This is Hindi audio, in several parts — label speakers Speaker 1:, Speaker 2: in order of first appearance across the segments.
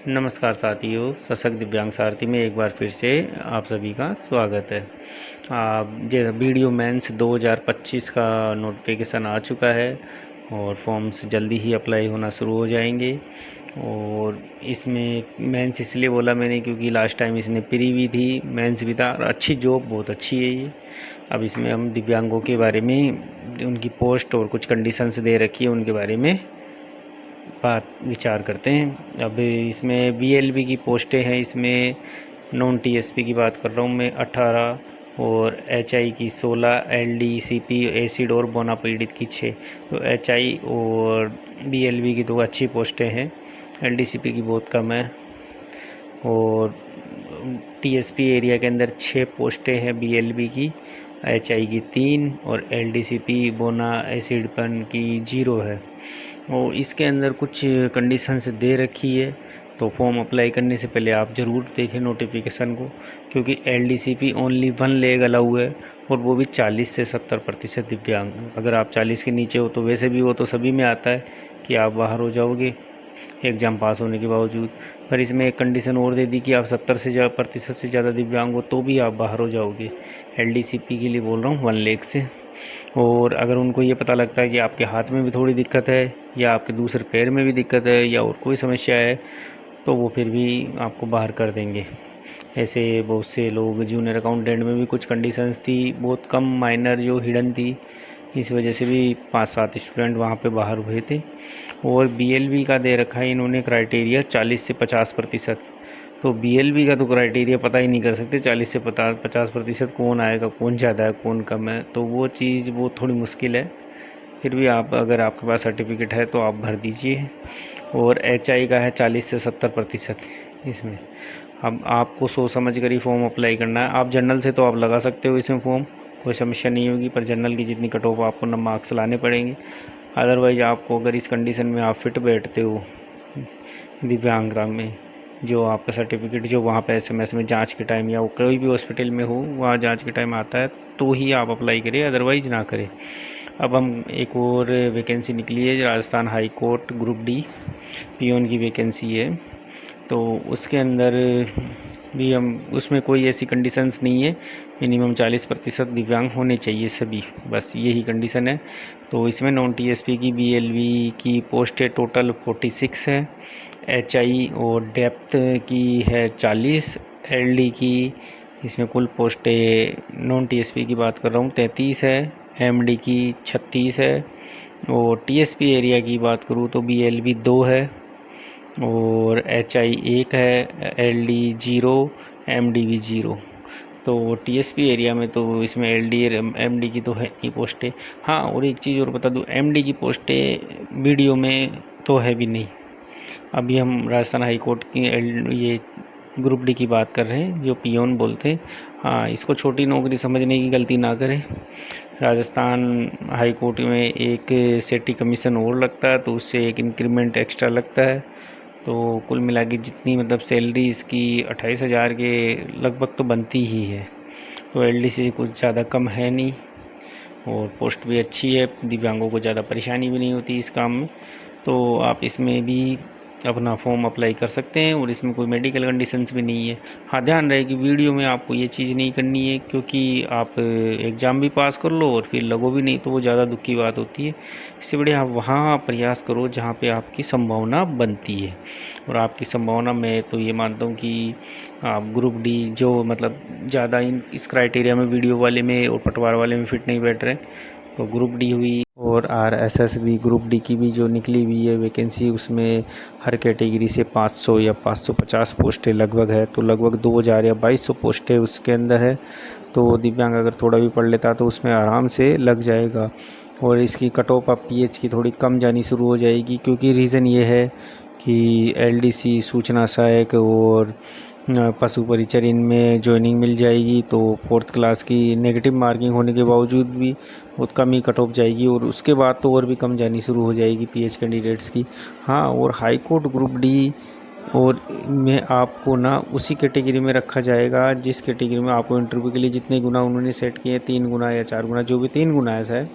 Speaker 1: नमस्कार साथियों, सशक्त दिव्यांग सारथी में एक बार फिर से आप सभी का स्वागत है। ये वीडियो मेंस 2025 का नोटिफिकेशन आ चुका है और फॉर्म्स जल्दी ही अप्लाई होना शुरू हो जाएंगे। और इसमें मेंस इसलिए बोला मैंने क्योंकि लास्ट टाइम इसने प्री भी थी, मेंस भी था और अच्छी जॉब, बहुत अच्छी है ये। अब इसमें हम दिव्यांगों के बारे में, उनकी पोस्ट और कुछ कंडीशंस दे रखी है उनके बारे में बात विचार करते हैं। अब इसमें बीएलबी की पोस्टें हैं, इसमें नॉन टीएसपी की बात कर रहा हूँ मैं 18 और एचआई की 16, एलडीसीपी एसिड और बोनापीडित की 6। तो एचआई और बीएलबी की तो अच्छी पोस्टें हैं, एलडीसीपी की बहुत कम है। और टीएसपी एरिया के अंदर 6 पोस्टें हैं बीएलबी की, एचआई की 3 और एलडीसीपी बोना एसिडपन की 0 है। और इसके अंदर कुछ कंडीशंस दे रखी है, तो फॉर्म अप्लाई करने से पहले आप ज़रूर देखें नोटिफिकेशन को, क्योंकि एलडीसीपी ओनली 1 लेग अलाउ है और वो भी 40 से 70% दिव्यांग। अगर आप 40 के नीचे हो तो वैसे भी वो तो सभी में आता है कि आप बाहर हो जाओगे एग्ज़ाम पास होने के बावजूद, पर इसमें एक कंडीशन और दे दी कि आप 70% से ज़्यादा दिव्यांग हो तो भी आप बाहर हो जाओगे। एलडीसीपी के लिए बोल रहा हूँ 1 लेग से। और अगर उनको ये पता लगता है कि आपके हाथ में भी थोड़ी दिक्कत है या आपके दूसरे पैर में भी दिक्कत है या और कोई समस्या है, तो वो फिर भी आपको बाहर कर देंगे। ऐसे बहुत से लोग, जूनियर अकाउंटेंट में भी कुछ कंडीशंस थी, बहुत कम माइनर जो हिडन थी, इस वजह से भी 5-7 स्टूडेंट वहाँ पे बाहर हुए थे। और बीएलबी का दे रखा है इन्होंने क्राइटेरिया 40 से 50%। तो बीएलबी का तो क्राइटेरिया पता ही नहीं कर सकते 40 से 50% कौन आएगा, कौन ज़्यादा है, कौन कम है, तो वो चीज़ वो थोड़ी मुश्किल है। फिर भी आप, अगर आपके पास सर्टिफिकेट है तो आप भर दीजिए। और एचआई का है 40 से 70% इसमें। अब आपको सोच समझ कर ही फॉर्म अप्लाई करना है। आप जनरल से तो आप लगा सकते हो इसमें फॉर्म, कोई समस्या नहीं होगी, पर जनरल की जितनी कट ऑफ आपको न मार्क्स लाने पड़ेंगे। अदरवाइज आपको, अगर इस कंडीशन में आप फिट बैठते हो दिव्यांगता में, जो आपका सर्टिफिकेट जो वहाँ पे एसएमएस में जांच के टाइम या वो कोई भी हॉस्पिटल में हो वहाँ जांच के टाइम आता है, तो ही आप अप्लाई करें, अदरवाइज ना करें। अब हम एक और वैकेंसी निकली है, Rajasthan high court group D peon की वैकेंसी है। तो उसके अंदर भी हम, उसमें कोई ऐसी कंडीशंस नहीं है, मिनिमम 40% दिव्यांग होने चाहिए सभी, बस यही कंडीशन है। तो इसमें नॉन टीएसपी की बीएलवी की पोस्ट है टोटल 46 है, एचआई और डेप्थ की है 40, एलडी की इसमें कुल पोस्टें, नॉन टीएसपी की बात कर रहा हूँ 33 है, एमडी की 36 है। और टीएसपी एरिया की बात करूँ तो बीएलवी 2 है और एचआई 1 है, एलडी 0, एमडी 0। तो टीएसपी एरिया में तो इसमें एलडी एमडी की तो है ही पोस्टें। हाँ, और एक चीज़ और बता दूँ, एमडी की पोस्टें वीडियो में तो है भी नहीं। अभी हम राजस्थान हाई कोर्ट की ये ग्रुप डी की बात कर रहे हैं, जो पियोन बोलते हैं। हाँ, इसको छोटी नौकरी समझने की गलती ना करें। राजस्थान हाई कोर्ट में एक सेटी कमीशन और लगता है, तो उससे एक इंक्रीमेंट एक्स्ट्रा लगता है। तो कुल मिला के जितनी मतलब सैलरी इसकी 28,000 के लगभग तो बनती ही है। तो एलडी से कुछ ज़्यादा कम है नहीं और पोस्ट भी अच्छी है, दिव्यांगों को ज़्यादा परेशानी भी नहीं होती इस काम में। तो आप इसमें भी अपना फॉर्म अप्लाई कर सकते हैं और इसमें कोई मेडिकल कंडीशंस भी नहीं है। हाँ, ध्यान रहे कि वीडियो में आपको ये चीज़ नहीं करनी है, क्योंकि आप एग्ज़ाम भी पास कर लो और फिर लगो भी नहीं, तो वो ज़्यादा दुख की बात होती है। इससे बढ़िया आप वहाँ प्रयास करो जहाँ पे आपकी संभावना बनती है। और आपकी संभावना, मैं तो ये मानता हूँ कि आप ग्रुप डी जो मतलब ज़्यादा इस क्राइटेरिया में वीडियो वाले में और पटवार वाले में फिट नहीं बैठ रहे, तो ग्रुप डी हुई। और आरएसएस भी ग्रुप डी की भी जो निकली हुई है वैकेंसी, उसमें हर कैटेगरी से 500 या 550 पोस्टें लगभग है, तो लगभग 2000 या 2200 पोस्टें उसके अंदर है। तो दिव्यांग अगर थोड़ा भी पढ़ लेता तो उसमें आराम से लग जाएगा। और इसकी कट ऑफ ऑफ पीएच की थोड़ी कम जानी शुरू हो जाएगी, क्योंकि रीज़न ये है कि एलडीसी, सूचना सहायक और पशु परिचर इनमें ज्वाइनिंग मिल जाएगी, तो 4th क्लास की नेगेटिव मार्किंग होने के बावजूद भी बहुत कम ही कट ऑफ जाएगी और उसके बाद तो और भी कम जानी शुरू हो जाएगी पीएच कैंडिडेट्स की। हाँ, और हाई कोर्ट ग्रुप डी और में आपको ना उसी कैटेगरी में रखा जाएगा जिस कैटेगरी में आपको इंटरव्यू के लिए जितने गुना उन्होंने सेट किए हैं, 3 गुना या 4 गुना, जो भी 3 गुना है शायद,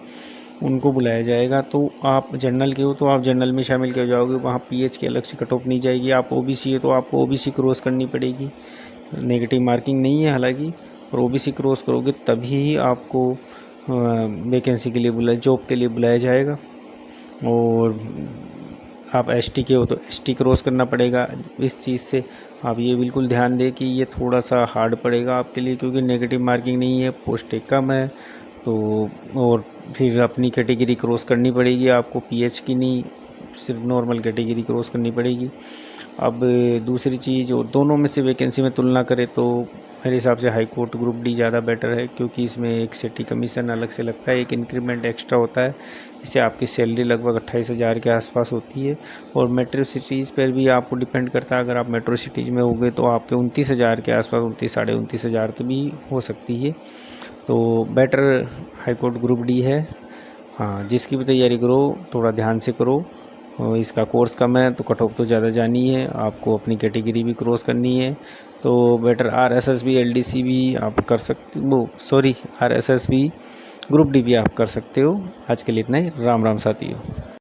Speaker 1: उनको बुलाया जाएगा। तो आप जनरल के हो तो आप जनरल में शामिल किए जाओगे, वहाँ पीएच की अलग से कट ऑफ नहीं जाएगी। आप ओबीसी है तो आपको ओबीसी क्रॉस करनी पड़ेगी, नेगेटिव मार्किंग नहीं है हालांकि, और ओबीसी क्रॉस करोगे तभी आपको वैकेंसी के लिए जॉब के लिए बुलाया जाएगा। और आप एसटी के हो तो एसटी क्रॉस करना पड़ेगा। इस चीज़ से आप ये बिल्कुल ध्यान दें कि ये थोड़ा सा हार्ड पड़ेगा आपके लिए, क्योंकि नेगेटिव मार्किंग नहीं है, पोस्टें कम है। तो और फिर अपनी कैटेगरी क्रॉस करनी पड़ेगी आपको, पीएच की नहीं, सिर्फ नॉर्मल कैटेगरी क्रॉस करनी पड़ेगी। अब दूसरी चीज़, और दोनों में से वैकेंसी में तुलना करें तो मेरे हिसाब से हाई कोर्ट ग्रुप डी ज़्यादा बेटर है, क्योंकि इसमें एक सिटी कमीशन अलग से लगता है, एक इंक्रीमेंट एक्स्ट्रा होता है। इससे आपकी सैलरी लगभग 28,000 के आसपास होती है। और मेट्रो सिटीज़ पर भी आपको डिपेंड करता है, अगर आप मेट्रो सिटीज़ में होगे तो आपके 29,000 के आसपास, 29 साढ़े 29,000 तो भी हो सकती है। तो better high court group D है। हाँ, जिसकी भी तैयारी करो थोड़ा ध्यान से करो। और इसका कोर्स कम है तो कट ऑफ तो ज़्यादा जानी है, आपको अपनी कैटेगरी भी क्रॉस करनी है। तो बेटर आरएसएस भी, एलडीसी भी आप कर सकते वो सॉरी आरएसएस भी, ग्रुप डी भी आप कर सकते हो। आज के लिए इतना ही। राम राम साथियों।